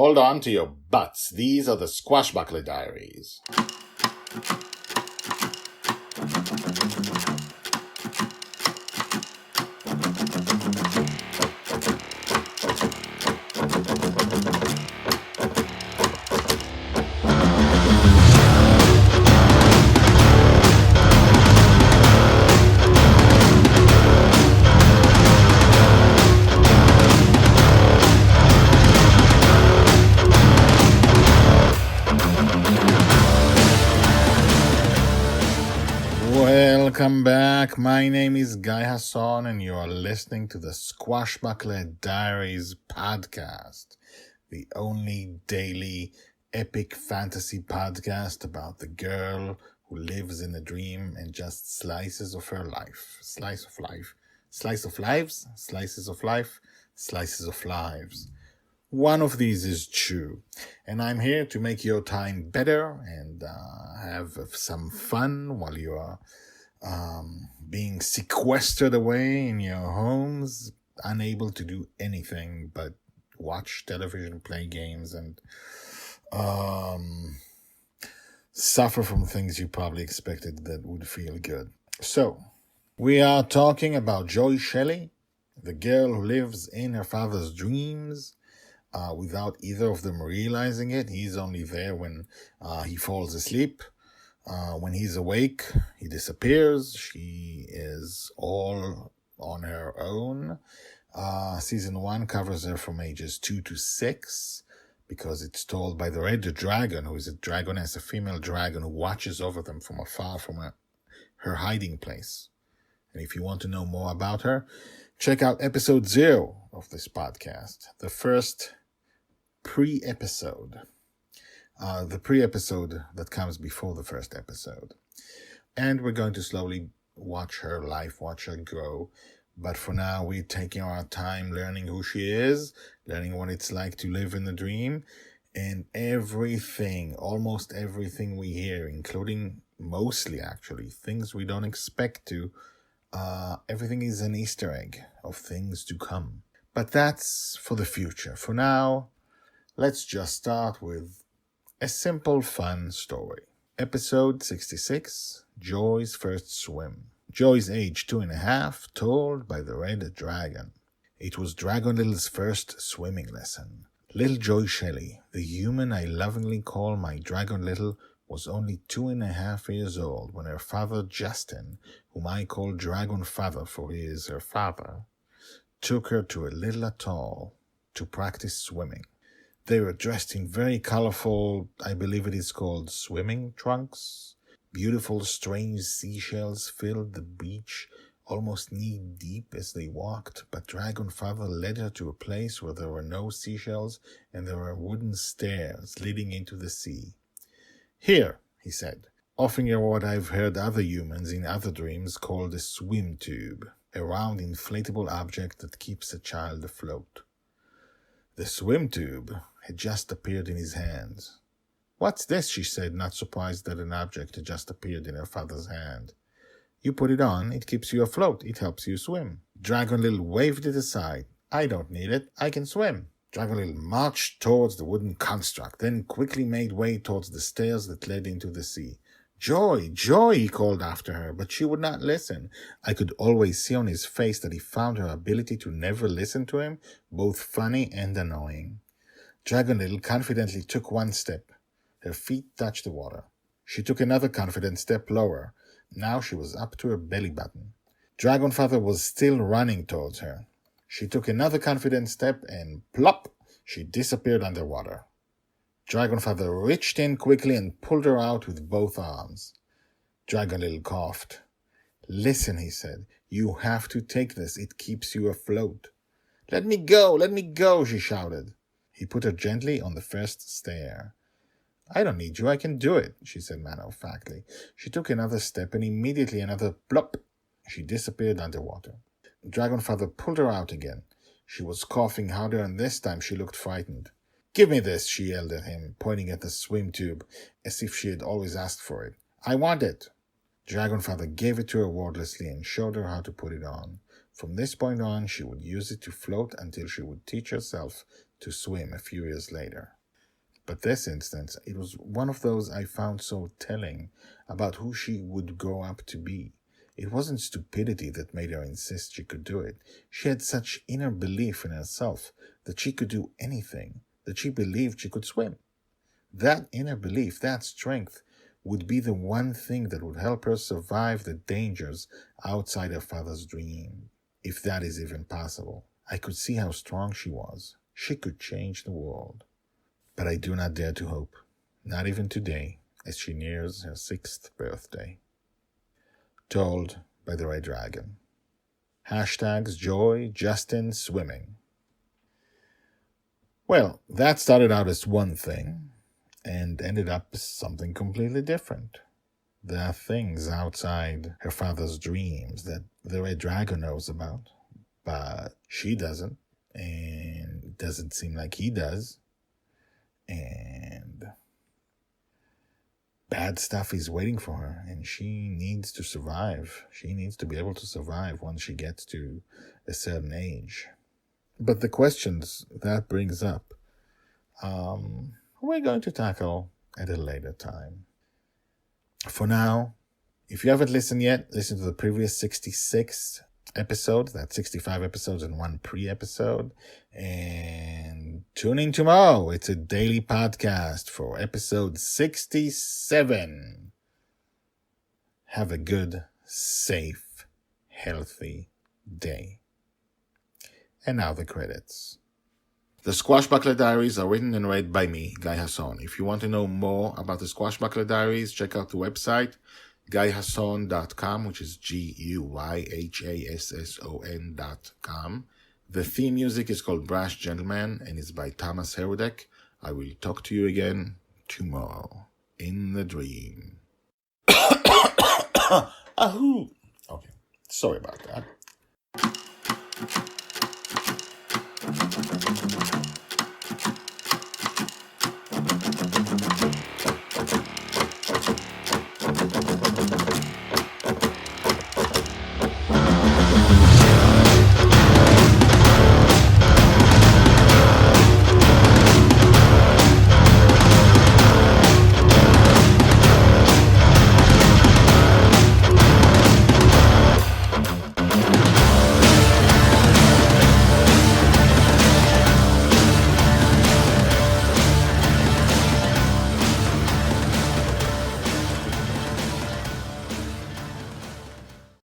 Hold on to your butts. These are the Squashbuckler Diaries. Welcome back. My name is Guy Hasson, and you are listening to the Squashbuckler Diaries podcast, the only daily epic fantasy podcast about the girl who lives in a dream and just slices of her life. Slice of life. Slice of lives. Slices of life. Slices of lives. One of these is true, and I'm here to make your time better and have some fun while you are being sequestered away in your homes, unable to do anything but watch television, play games, and suffer from things you probably expected that would feel good. So, we are talking about Shelley, the girl who lives in her father's dreams, without either of them realizing it. He's only there when he falls asleep. When he's awake, he disappears. She is all on her own. Season 1 covers her from ages 2 to 6 because it's told by the Red Dragon, who is a dragoness, a female dragon who watches over them from afar from her hiding place. And if you want to know more about her, check out episode 0 of this podcast, the first pre-episode. The pre-episode that comes before the first episode. And we're going to slowly watch her life, watch her grow. But for now, we're taking our time learning who she is, learning what it's like to live in the dream, and everything, almost everything we hear, including mostly actually, things we don't expect to, everything is an Easter egg of things to come. But that's for the future. For now, let's just start with a simple, fun story. Episode 66, Joy's First Swim. Joy's age 2.5, told by the Red Dragon. It was Dragon Little's first swimming lesson. Little Joy Shelley, the human I lovingly call my Dragon Little, was only 2.5 years old when her father Justin, whom I call Dragon Father for he is her father, took her to a little atoll to practice swimming. They were dressed in very colorful, I believe it is called swimming trunks. Beautiful, strange seashells filled the beach almost knee-deep as they walked, but Dragon Father led her to a place where there were no seashells and there were wooden stairs leading into the sea. Here, he said, offering her what I've heard other humans in other dreams call a swim tube, a round inflatable object that keeps a child afloat. The swim tube had just appeared in his hands. "What's this?" she said, not surprised that an object had just appeared in her father's hand. "You put it on, it keeps you afloat, it helps you swim." Dragon Little waved it aside. "I don't need it, I can swim." Dragon Little marched towards the wooden construct, then quickly made way towards the stairs that led into the sea. "Joy, Joy," he called after her, but she would not listen. I could always see on his face that he found her ability to never listen to him both funny and annoying. Dragon Little confidently took one step. Her feet touched the water. She took another confident step lower. Now she was up to her belly button. Dragon Father was still running towards her. She took another confident step and plop, she disappeared underwater. Dragon Father reached in quickly and pulled her out with both arms. Dragon Little coughed. "Listen," he said, "you have to take this. It keeps you afloat." Let me go, she shouted. He put her gently on the first stair. "I don't need you, I can do it," she said matter-of-factly. She took another step and immediately another plop. She disappeared underwater. Dragon Father pulled her out again. She was coughing harder and this time she looked frightened. "Give me this," she yelled at him, pointing at the swim tube, as if she had always asked for it. "I want it." Dragon Father gave it to her wordlessly and showed her how to put it on. From this point on, she would use it to float until she would teach herself to swim a few years later. But this instance, it was one of those I found so telling about who she would grow up to be. It wasn't stupidity that made her insist she could do it. She had such inner belief in herself that she could do anything, that she believed she could swim. That inner belief, that strength, would be the one thing that would help her survive the dangers outside her father's dream, if that is even possible. I could see how strong she was. She could change the world. But I do not dare to hope, not even today, as she nears her 6th birthday. Told by the Red Dragon. Hashtags Joy, Justin, Swimming. Well, that started out as one thing and ended up as something completely different. There are things outside her father's dreams that the Red Dragon knows about, but she doesn't, and it doesn't seem like he does. And bad stuff is waiting for her, and she needs to survive. She needs to be able to survive once she gets to a certain age. But the questions that brings up, we're going to tackle at a later time. For now, if you haven't listened yet, listen to the previous 66 episodes. That's 65 episodes and one pre-episode. And tune in tomorrow. It's a daily podcast for episode 67. Have a good, safe, healthy day. And now the credits. The Squashbuckler Diaries are written and read by me, Guy Hasson. If you want to know more about the Squashbuckler Diaries, check out the website, guyhasson.com, which is GUYHASSON.com. The theme music is called Brash Gentleman and is by Thomas Herudek. I will talk to you again tomorrow in the dream. Ahoo! Okay, sorry about that.